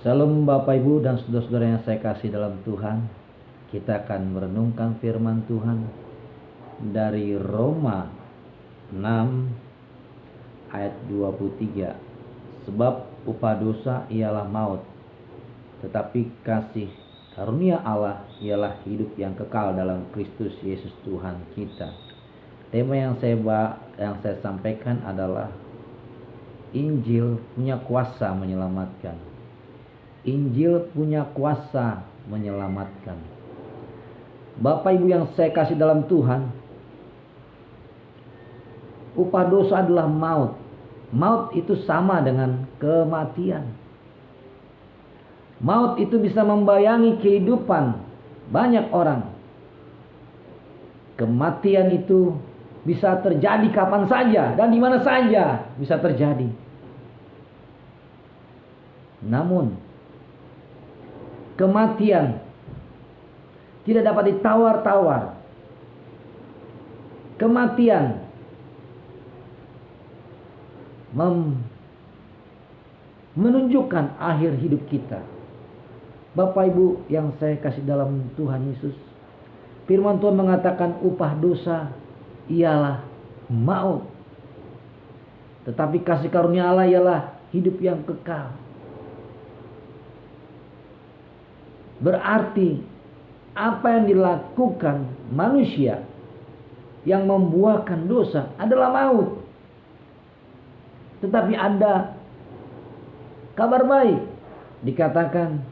Salam Bapak Ibu dan saudara-saudara yang saya kasih dalam Tuhan. Kita akan merenungkan firman Tuhan dari Roma 6 ayat 23. Sebab upah dosa ialah maut, tetapi kasih karunia Allah ialah hidup yang kekal dalam Kristus Yesus Tuhan kita. Tema yang saya sampaikan adalah Injil punya kuasa menyelamatkan. Injil punya kuasa menyelamatkan. Bapak Ibu yang saya kasih dalam Tuhan, upah dosa adalah maut. Maut itu sama dengan kematian. Maut itu bisa membayangi kehidupan banyak orang. Kematian itu bisa terjadi kapan saja dan di mana saja bisa terjadi. Namun kematian tidak dapat ditawar-tawar. Kematian menunjukkan akhir hidup kita. Bapak Ibu yang saya kasih dalam Tuhan Yesus, firman Tuhan mengatakan upah dosa ialah maut, tetapi kasih karunia Allah ialah hidup yang kekal. Berarti apa yang dilakukan manusia yang membuahkan dosa adalah maut. Tetapi ada kabar baik, dikatakan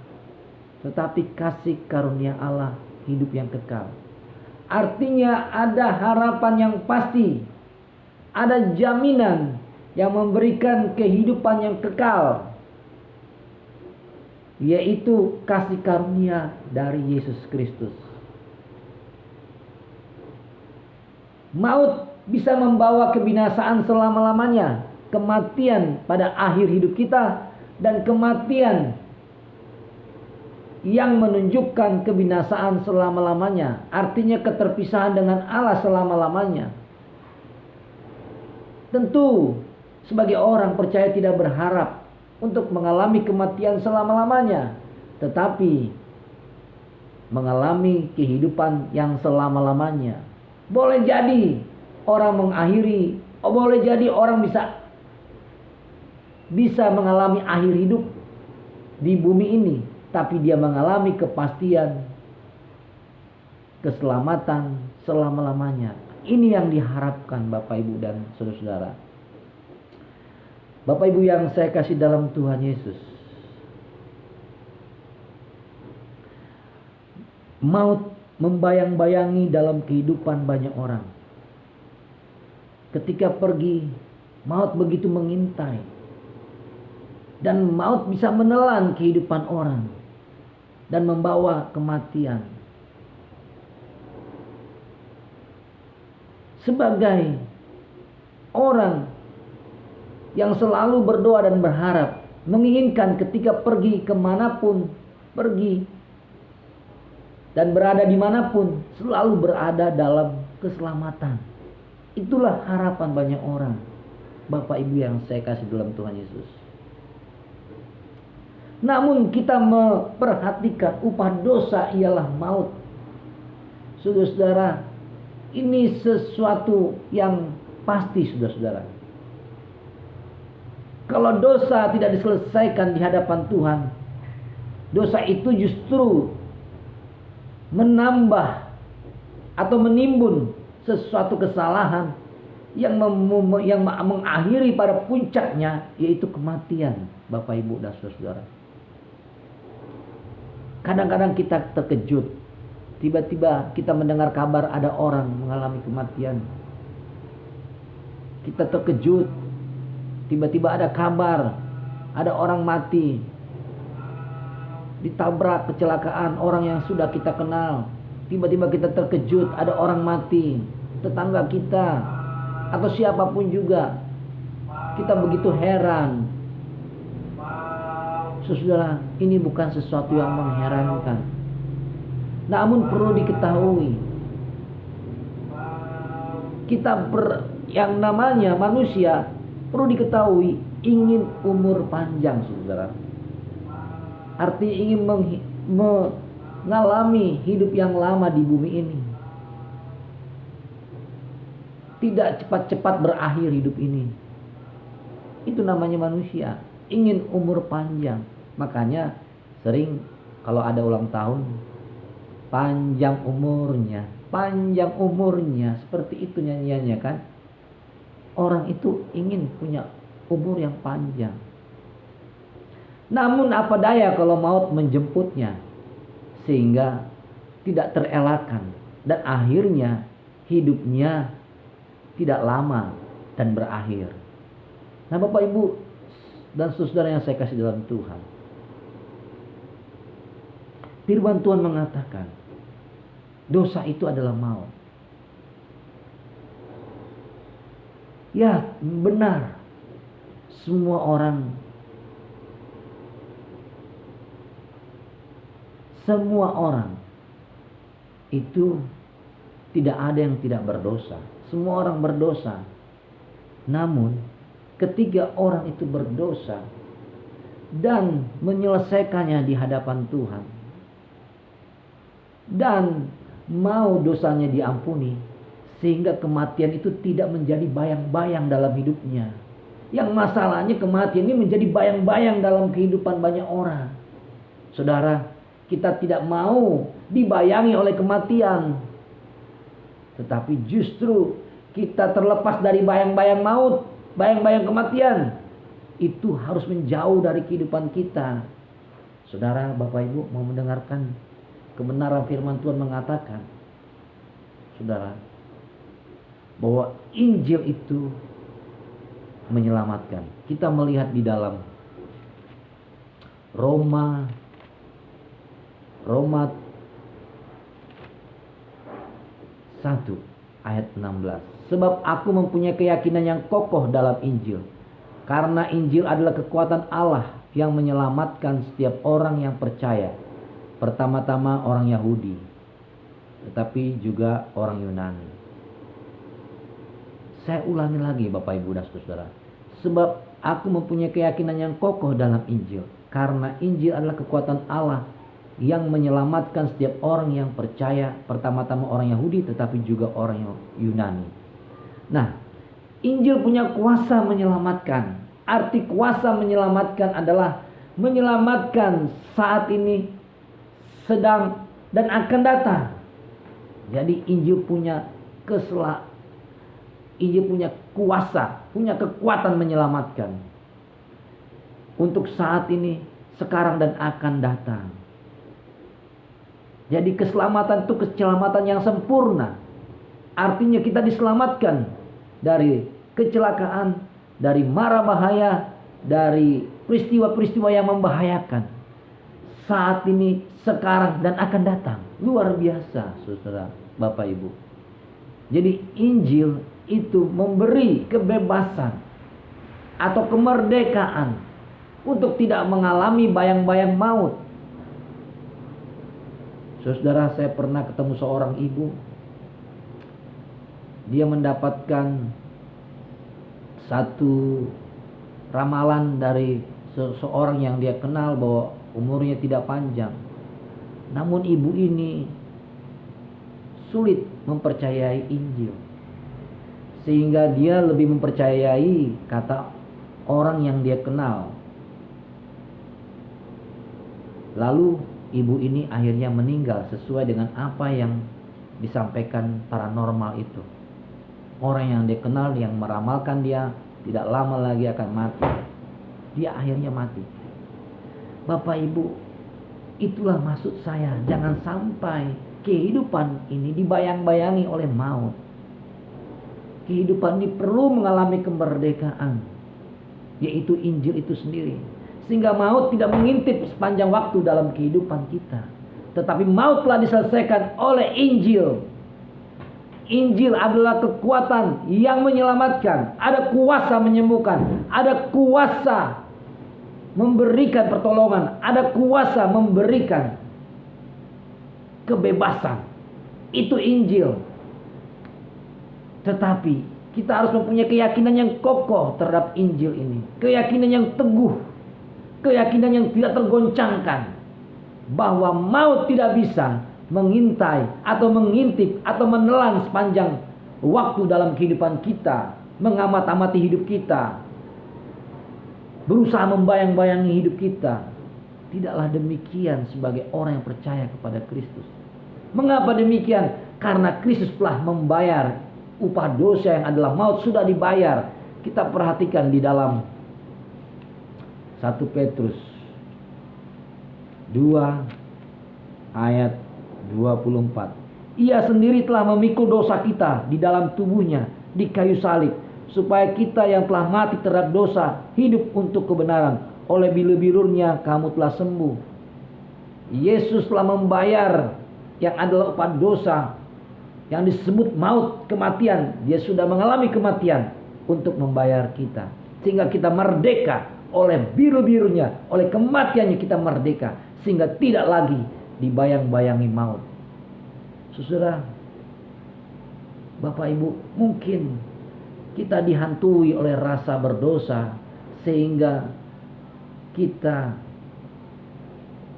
tetapi kasih karunia Allah hidup yang kekal. Artinya ada harapan yang pasti, ada jaminan yang memberikan kehidupan yang kekal, yaitu kasih karunia dari Yesus Kristus. Maut bisa membawa kebinasaan selama-lamanya, kematian pada akhir hidup kita, dan kematian yang menunjukkan kebinasaan selama-lamanya, artinya keterpisahan dengan Allah selama-lamanya. Tentu sebagai orang percaya tidak berharap untuk mengalami kematian selama-lamanya, tetapi mengalami kehidupan yang selama-lamanya. Boleh jadi orang mengakhiri, boleh jadi orang bisa mengalami akhir hidup di bumi ini, tapi dia mengalami kepastian keselamatan selama-lamanya. Ini yang diharapkan Bapak Ibu dan saudara-saudara. Bapak Ibu yang saya kasih dalam Tuhan Yesus, maut membayang-bayangi dalam kehidupan banyak orang. Ketika pergi, maut begitu mengintai, dan maut bisa menelan kehidupan orang dan membawa kematian. Sebagai orang yang selalu berdoa dan berharap, menginginkan ketika pergi kemanapun pergi dan berada dimanapun, selalu berada dalam keselamatan. Itulah harapan banyak orang, Bapak Ibu yang saya kasih dalam Tuhan Yesus. Namun kita memperhatikan upah dosa ialah maut. Saudara-saudara, ini sesuatu yang pasti, saudara-saudara. Kalau dosa tidak diselesaikan di hadapan Tuhan, dosa itu justru menambah atau menimbun sesuatu kesalahan yang mengakhiri pada puncaknya, yaitu kematian, Bapak Ibu dan saudara-saudara. Kadang-kadang kita terkejut, tiba-tiba kita mendengar kabar ada orang mengalami kematian. Kita terkejut, tiba-tiba ada kabar ada orang mati, ditabrak kecelakaan orang yang sudah kita kenal. Tiba-tiba kita terkejut ada orang mati, tetangga kita atau siapapun juga. Kita begitu heran. Saudara, ini bukan sesuatu yang mengherankan. Namun perlu diketahui, yang namanya manusia, perlu diketahui ingin umur panjang, saudara. artinya ingin mengalami hidup yang lama di bumi ini. Tidak cepat-cepat berakhir hidup ini. Itu namanya manusia, ingin umur panjang. Makanya sering kalau ada ulang tahun, panjang umurnya, seperti itu nyanyiannya kan. Orang itu ingin punya umur yang panjang. Namun apa daya kalau maut menjemputnya, sehingga tidak terelakkan, dan akhirnya hidupnya tidak lama dan berakhir. Nah, Bapak Ibu dan saudara yang saya kasih dalam Tuhan, firman Tuhan mengatakan dosa itu adalah maut. Ya, benar. Semua orang itu tidak ada yang tidak berdosa. Semua orang berdosa. Namun ketika orang itu berdosa dan menyelesaikannya di hadapan Tuhan dan mau dosanya diampuni, sehingga kematian itu tidak menjadi bayang-bayang dalam hidupnya. Yang masalahnya kematian ini menjadi bayang-bayang dalam kehidupan banyak orang. Saudara, kita tidak mau dibayangi oleh kematian, tetapi justru kita terlepas dari bayang-bayang maut, bayang-bayang kematian. Itu harus menjauh dari kehidupan kita. Saudara, Bapak Ibu mau mendengarkan kebenaran firman Tuhan mengatakan, saudara, bahwa Injil itu menyelamatkan. Kita melihat di dalam Roma 1 ayat 16. Sebab aku mempunyai keyakinan yang kokoh dalam Injil, karena Injil adalah kekuatan Allah yang menyelamatkan setiap orang yang percaya. Pertama-tama orang Yahudi, tetapi juga orang Yunani. Saya ulangi lagi Bapak Ibu dan Saudara. Sebab aku mempunyai keyakinan yang kokoh dalam Injil, karena Injil adalah kekuatan Allah yang menyelamatkan setiap orang yang percaya. Pertama-tama orang Yahudi, tetapi juga orang Yunani. Nah, Injil punya kuasa menyelamatkan. Arti kuasa menyelamatkan adalah menyelamatkan saat ini, sedang, dan akan datang. Jadi Injil punya Injil punya kuasa, punya kekuatan menyelamatkan untuk saat ini, sekarang, dan akan datang. Jadi keselamatan itu keselamatan yang sempurna. Artinya kita diselamatkan dari kecelakaan, dari mara bahaya, dari peristiwa-peristiwa yang membahayakan saat ini, sekarang, dan akan datang. Luar biasa, saudara, Bapak Ibu. Jadi Injil itu memberi kebebasan atau kemerdekaan untuk tidak mengalami bayang-bayang maut. Saudara, saya pernah ketemu seorang ibu. Dia mendapatkan satu ramalan dari seseorang yang dia kenal bahwa umurnya tidak panjang. Namun ibu ini sulit mempercayai Injil, sehingga dia lebih mempercayai kata orang yang dia kenal. Lalu ibu ini akhirnya meninggal sesuai dengan apa yang disampaikan paranormal itu. Orang yang dia kenal, yang meramalkan dia tidak lama lagi akan mati, dia akhirnya mati. Bapak Ibu, itulah maksud saya. Jangan sampai kehidupan ini dibayang-bayangi oleh maut. Kehidupan ini perlu mengalami kemerdekaan, yaitu Injil itu sendiri. Sehingga maut tidak mengintip sepanjang waktu dalam kehidupan kita. Tetapi maut telah diselesaikan oleh Injil. Injil adalah kekuatan yang menyelamatkan. Ada kuasa menyembuhkan. Ada kuasa memberikan pertolongan. Ada kuasa memberikan kebebasan. Itu Injil. Tetapi kita harus mempunyai keyakinan yang kokoh terhadap Injil ini. Keyakinan yang teguh. keyakinan yang tidak tergoncangkan bahwa maut tidak bisa mengintai atau mengintip atau menelan sepanjang waktu dalam kehidupan kita, mengamat-amati hidup kita, berusaha membayang-bayangi hidup kita. Tidaklah demikian sebagai orang yang percaya kepada Kristus. Mengapa demikian? Karena Kristus telah membayar upah dosa yang adalah maut, sudah dibayar. Kita perhatikan di dalam 1 Petrus 2 ayat 24. Ia sendiri telah memikul dosa kita di dalam tubuhnya di kayu salib, supaya kita yang telah mati terhadap dosa hidup untuk kebenaran. Oleh bilur-bilurnya kamu telah sembuh. Yesus telah membayar yang adalah upah dosa, yang disebut maut, kematian. Dia sudah mengalami kematian untuk membayar kita, sehingga kita merdeka. Oleh biru-birunya, oleh kematiannya kita merdeka, sehingga tidak lagi dibayang-bayangi maut. Saudara, Bapak Ibu, mungkin kita dihantui oleh rasa berdosa sehingga kita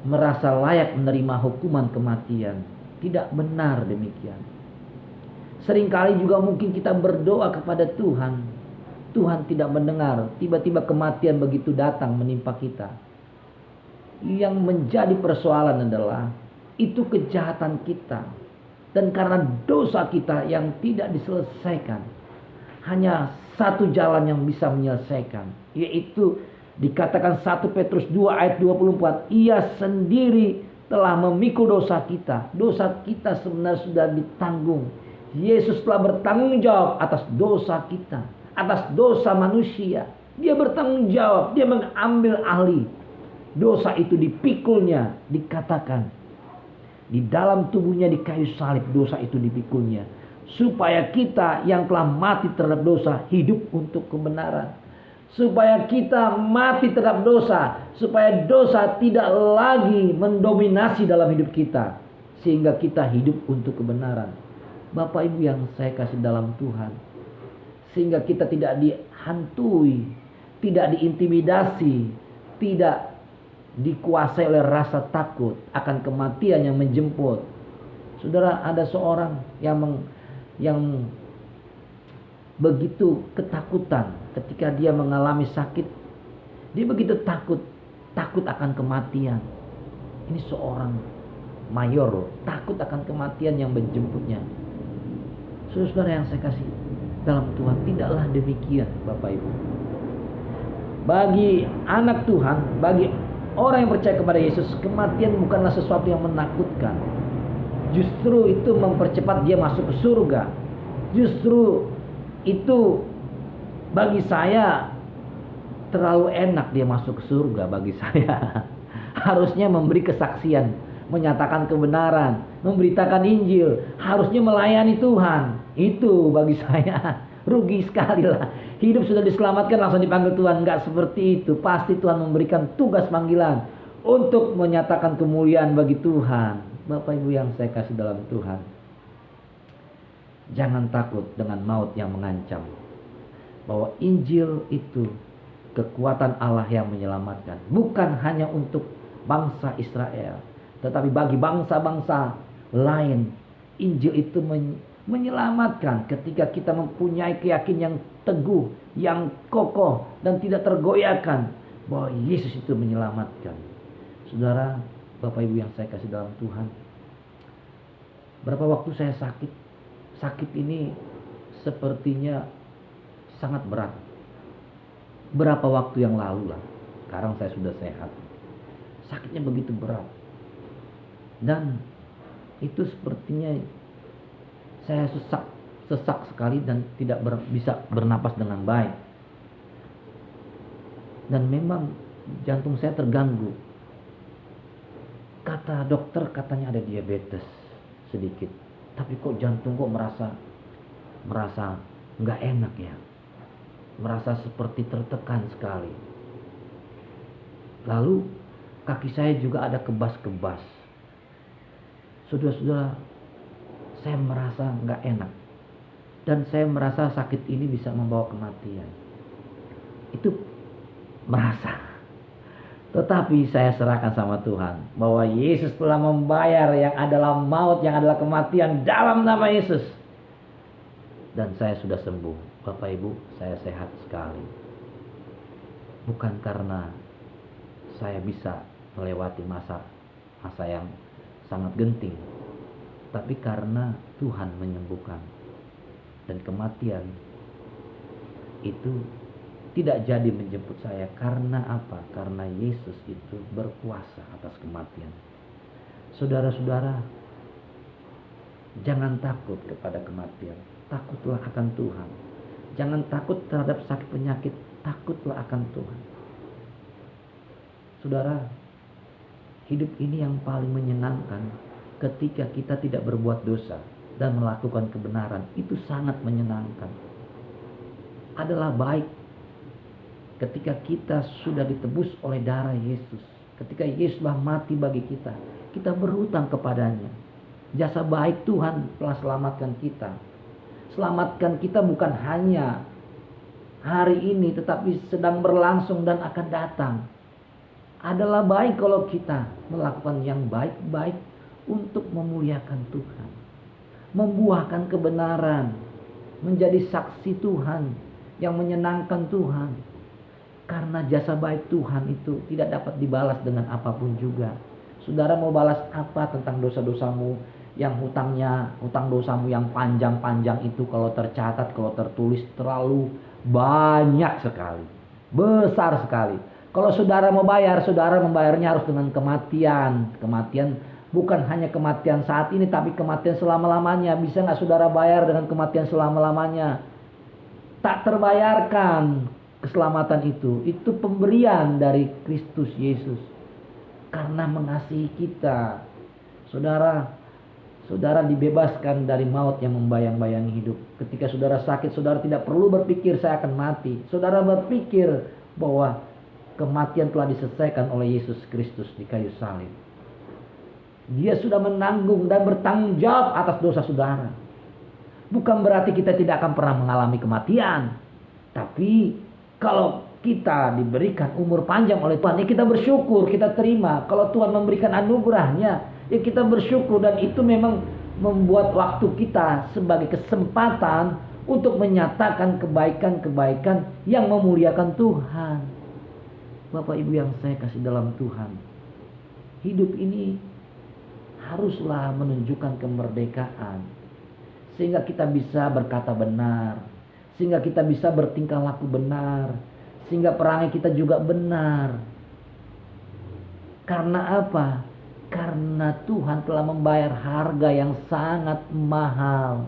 merasa layak menerima hukuman kematian. Tidak benar demikian. Seringkali juga mungkin kita berdoa kepada Tuhan, Tuhan tidak mendengar. Tiba-tiba kematian begitu datang menimpa kita. Yang menjadi persoalan adalah itu kejahatan kita. Dan karena dosa kita yang tidak diselesaikan, hanya satu jalan yang bisa menyelesaikan, yaitu dikatakan 1 Petrus 2 ayat 24. Ia sendiri telah memikul dosa kita. Dosa kita sebenarnya sudah ditanggung. Yesus telah bertanggung jawab atas dosa kita, atas dosa manusia. Dia bertanggung jawab, dia mengambil alih. Dosa itu dipikulnya, dikatakan di dalam tubuhnya di kayu salib, dosa itu dipikulnya, supaya kita yang telah mati terhadap dosa hidup untuk kebenaran. Supaya kita mati terhadap dosa, supaya dosa tidak lagi mendominasi dalam hidup kita, sehingga kita hidup untuk kebenaran. Bapak Ibu yang saya kasih dalam Tuhan, sehingga kita tidak dihantui, tidak diintimidasi, tidak dikuasai oleh rasa takut akan kematian yang menjemput. Saudara, ada seorang yang begitu ketakutan ketika dia mengalami sakit. Dia begitu takut akan kematian. Ini seorang mayor, takut akan kematian yang menjemputnya. Saudara yang saya kasih dalam Tuhan, tidaklah demikian Bapak Ibu. Bagi anak Tuhan, bagi orang yang percaya kepada Yesus, kematian bukanlah sesuatu yang menakutkan. Justru itu mempercepat dia masuk ke surga. Justru itu bagi saya terlalu enak dia masuk ke surga bagi saya. Harusnya memberi kesaksian, menyatakan kebenaran, memberitakan Injil, harusnya melayani Tuhan. Itu bagi saya rugi sekali lah. Hidup sudah diselamatkan langsung dipanggil Tuhan. Enggak seperti itu. Pasti Tuhan memberikan tugas panggilan untuk menyatakan kemuliaan bagi Tuhan. Bapak Ibu yang saya kasih dalam Tuhan, jangan takut dengan maut yang mengancam. Bahwa Injil itu kekuatan Allah yang menyelamatkan. Bukan hanya untuk bangsa Israel, tetapi bagi bangsa-bangsa lain. Injil itu menyelamatkan ketika kita mempunyai keyakinan yang teguh, yang kokoh dan tidak tergoyahkan bahwa Yesus itu menyelamatkan. Saudara, Bapak Ibu yang saya kasih dalam Tuhan, berapa waktu saya sakit? Sakit ini sepertinya sangat berat. Berapa waktu yang lalu lah, sekarang saya sudah sehat. Sakitnya begitu berat. Dan itu sepertinya saya sesak sekali dan tidak bisa bernapas dengan baik. Dan memang jantung saya terganggu. Kata dokter katanya ada diabetes sedikit. Tapi kok jantung kok merasa nggak enak ya. Merasa seperti tertekan sekali. Lalu kaki saya juga ada kebas-kebas. Saudara-saudara, saya merasa nggak enak. Dan saya merasa sakit ini bisa membawa kematian. Itu merasa. Tetapi saya serahkan sama Tuhan bahwa Yesus telah membayar yang adalah maut, yang adalah kematian dalam nama Yesus. Dan saya sudah sembuh. Bapak Ibu, saya sehat sekali. Bukan karena saya bisa melewati masa yang sangat genting, tapi karena Tuhan menyembuhkan. Dan kematian itu tidak jadi menjemput saya. Karena apa? Karena Yesus itu berkuasa atas kematian. Saudara-saudara, jangan takut kepada kematian. Takutlah akan Tuhan. Jangan takut terhadap sakit penyakit. Takutlah akan Tuhan. Saudara, hidup ini yang paling menyenangkan ketika kita tidak berbuat dosa dan melakukan kebenaran. Itu sangat menyenangkan. Adalah baik ketika kita sudah ditebus oleh darah Yesus. Ketika Yesuslah mati bagi kita, kita berhutang kepadanya. Jasa baik Tuhan telah selamatkan kita. Selamatkan kita bukan hanya hari ini, tetapi sedang berlangsung dan akan datang. Adalah baik kalau kita melakukan yang baik-baik untuk memuliakan Tuhan, membuahkan kebenaran, menjadi saksi Tuhan yang menyenangkan Tuhan. Karena jasa baik Tuhan itu tidak dapat dibalas dengan apapun juga. Saudara mau balas apa tentang dosa-dosamu yang hutang dosamu yang panjang-panjang itu, kalau tercatat, kalau tertulis terlalu banyak sekali, besar sekali. Kalau saudara mau bayar, saudara membayarnya harus dengan kematian. Kematian bukan hanya kematian saat ini, tapi kematian selama-lamanya. Bisa nggak saudara bayar dengan kematian selama-lamanya? Tak terbayarkan. Keselamatan itu pemberian dari Kristus Yesus karena mengasihi kita. Saudara dibebaskan dari maut yang membayang-bayangi hidup. Ketika saudara sakit, saudara tidak perlu berpikir saya akan mati. Saudara berpikir bahwa kematian telah diselesaikan oleh Yesus Kristus di kayu salib. Dia sudah menanggung dan bertanggung jawab atas dosa saudara. Bukan berarti kita tidak akan pernah mengalami kematian, tapi kalau kita diberikan umur panjang oleh Tuhan, ya kita bersyukur, kita terima. Kalau Tuhan memberikan anugerahnya, ya kita bersyukur. Dan itu memang membuat waktu kita sebagai kesempatan untuk menyatakan kebaikan-kebaikan yang memuliakan Tuhan. Bapak Ibu yang saya kasih dalam Tuhan, hidup ini haruslah menunjukkan kemerdekaan, sehingga kita bisa berkata benar, sehingga kita bisa bertingkah laku benar, sehingga perangai kita juga benar. Karena apa? Karena Tuhan telah membayar harga yang sangat mahal.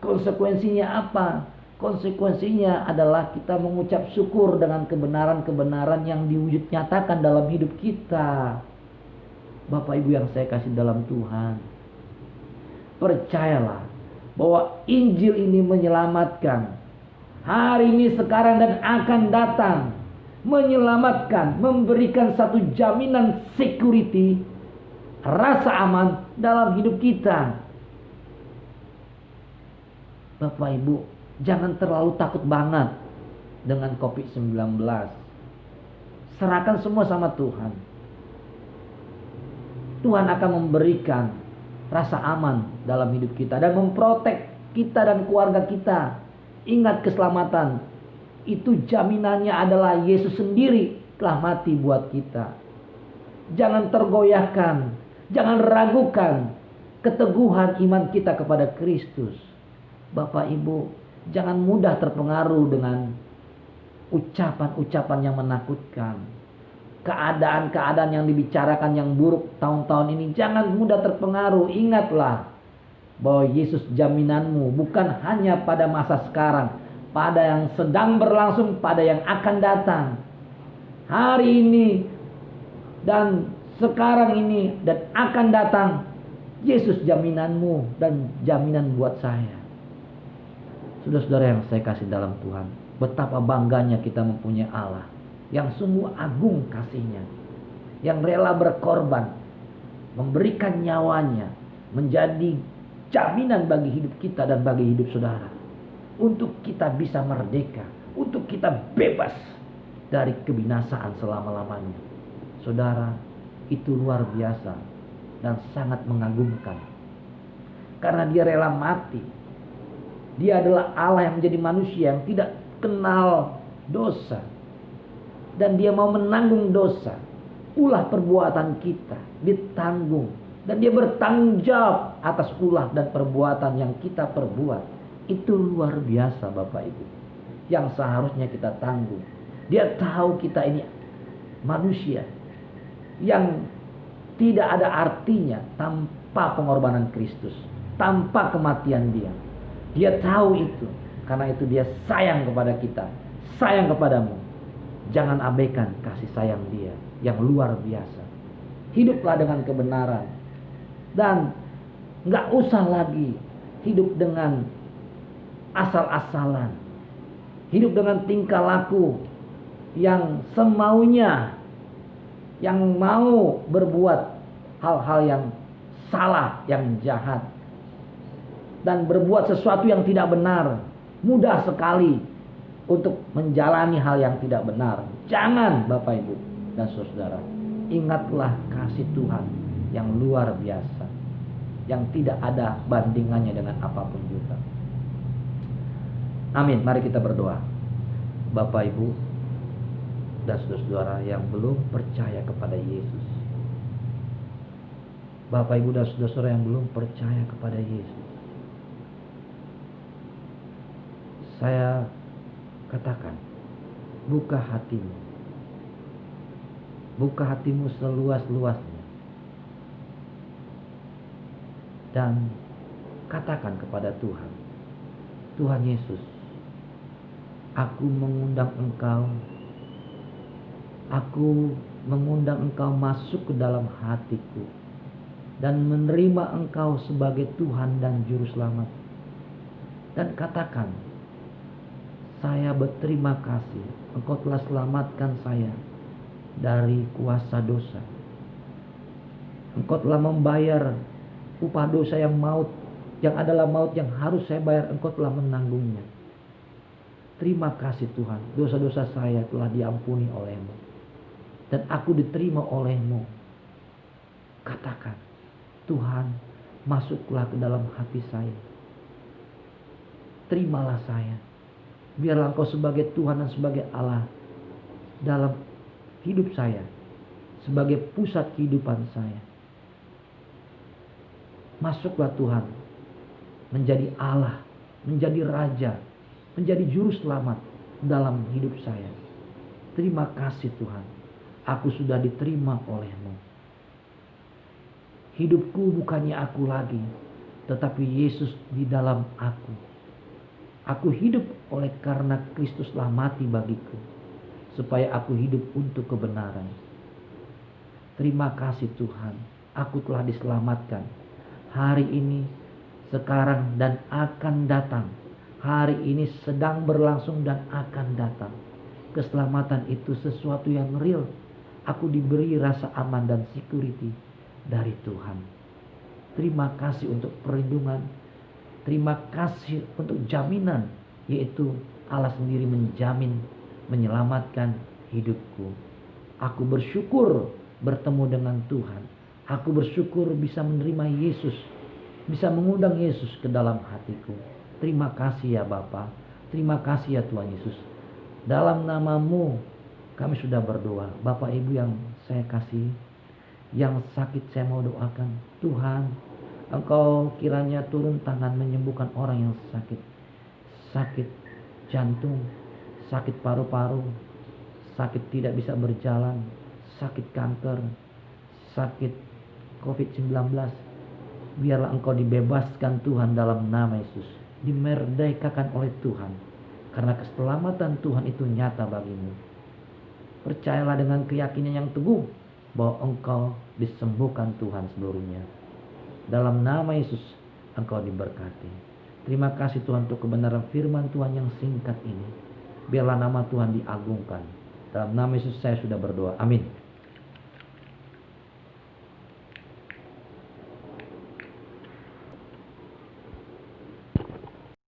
Konsekuensinya apa? Konsekuensinya adalah kita mengucap syukur dengan kebenaran-kebenaran yang diwujud nyatakan dalam hidup kita. Bapak Ibu yang saya kasih dalam Tuhan, percayalah bahwa Injil ini menyelamatkan hari ini, sekarang, dan akan datang. Menyelamatkan, memberikan satu jaminan security, rasa aman dalam hidup kita. Bapak Ibu, jangan terlalu takut banget dengan COVID-19. Serahkan semua sama Tuhan. Tuhan akan memberikan rasa aman dalam hidup kita dan memprotek kita dan keluarga kita. Ingat, keselamatan itu jaminannya adalah Yesus sendiri telah mati buat kita. Jangan tergoyahkan, jangan ragukan keteguhan iman kita kepada Kristus. Bapak Ibu, jangan mudah terpengaruh dengan ucapan-ucapan yang menakutkan, keadaan-keadaan yang dibicarakan yang buruk tahun-tahun ini. Jangan mudah terpengaruh. Ingatlah bahwa Yesus jaminanmu bukan hanya pada masa sekarang, pada yang sedang berlangsung, pada yang akan datang. Hari ini dan sekarang ini dan akan datang, Yesus jaminanmu dan jaminan buat saya. Saudara-saudara yang saya kasih dalam Tuhan, betapa bangganya kita mempunyai Allah yang sungguh agung kasihnya, yang rela berkorban, memberikan nyawanya, menjadi jaminan bagi hidup kita dan bagi hidup saudara, untuk kita bisa merdeka, untuk kita bebas dari kebinasaan selama-lamanya. Saudara, itu luar biasa dan sangat mengagumkan. Karena dia rela mati. Dia adalah Allah yang menjadi manusia yang tidak kenal dosa. Dan dia mau menanggung dosa. Ulah perbuatan kita ditanggung. Dan dia bertanggung jawab atas ulah dan perbuatan yang kita perbuat. Itu luar biasa Bapak Ibu. Yang seharusnya kita tanggung. Dia tahu kita ini manusia yang tidak ada artinya tanpa pengorbanan Kristus, tanpa kematian dia. Dia tahu itu. Karena itu dia sayang kepada kita, sayang kepadamu. Jangan abaikan kasih sayang dia yang luar biasa. Hiduplah dengan kebenaran. Dan gak usah lagi hidup dengan asal-asalan. Hidup dengan tingkah laku yang semaunya, yang mau berbuat hal-hal yang salah, yang jahat, dan berbuat sesuatu yang tidak benar. Mudah sekali untuk menjalani hal yang tidak benar. Jangan Bapak Ibu dan Saudara, ingatlah kasih Tuhan yang luar biasa, yang tidak ada bandingannya dengan apapun juga. Amin. Mari kita berdoa. Bapak Ibu dan saudara-saudara yang belum percaya kepada Yesus, Bapak Ibu dan saudara-saudara yang belum percaya kepada Yesus, saya katakan, buka hatimu. Buka hatimu seluas-luasnya. Dan katakan kepada Tuhan, Tuhan Yesus, aku mengundang Engkau. Aku mengundang Engkau masuk ke dalam hatiku. Dan menerima Engkau sebagai Tuhan dan Juru Selamat. Dan katakan, saya berterima kasih. Engkau telah selamatkan saya dari kuasa dosa. Engkau telah membayar upah dosa yang maut, yang adalah maut yang harus saya bayar. Engkau telah menanggungnya. Terima kasih Tuhan, dosa-dosa saya telah diampuni oleh-Mu, dan aku diterima oleh-Mu. Katakan, Tuhan, masuklah ke dalam hati saya. Terimalah saya. Biarlah Engkau sebagai Tuhan dan sebagai Allah dalam hidup saya, sebagai pusat kehidupan saya. Masuklah Tuhan, menjadi Allah, menjadi Raja, menjadi Juru Selamat dalam hidup saya. Terima kasih Tuhan, aku sudah diterima oleh-Mu. Hidupku bukannya aku lagi, tetapi Yesus di dalam aku. Aku hidup oleh karena Kristus telah mati bagiku, supaya aku hidup untuk kebenaran. Terima kasih Tuhan, aku telah diselamatkan. Hari ini, sekarang, dan akan datang. Hari ini sedang berlangsung dan akan datang. Keselamatan itu sesuatu yang real. Aku diberi rasa aman dan security dari Tuhan. Terima kasih untuk perlindungan. Terima kasih untuk jaminan, yaitu Allah sendiri menjamin, menyelamatkan hidupku. Aku bersyukur bertemu dengan Tuhan. Aku bersyukur bisa menerima Yesus, bisa mengundang Yesus ke dalam hatiku. Terima kasih ya Bapa. Terima kasih ya Tuhan Yesus. Dalam nama-Mu kami sudah berdoa. Bapak Ibu yang saya kasih, yang sakit saya mau doakan. Tuhan, Engkau kiranya turun tangan menyembuhkan orang yang sakit. Sakit jantung, sakit paru-paru, sakit tidak bisa berjalan, sakit kanker, sakit COVID-19. Biarlah Engkau dibebaskan Tuhan dalam nama Yesus. Dimerdekakan oleh Tuhan. Karena keselamatan Tuhan itu nyata bagimu. Percayalah dengan keyakinan yang teguh bahwa engkau disembuhkan Tuhan seluruhnya. Dalam nama Yesus engkau diberkati. Terima kasih Tuhan untuk kebenaran firman Tuhan yang singkat ini. Biarlah nama Tuhan diagungkan. Dalam nama Yesus saya sudah berdoa. Amin.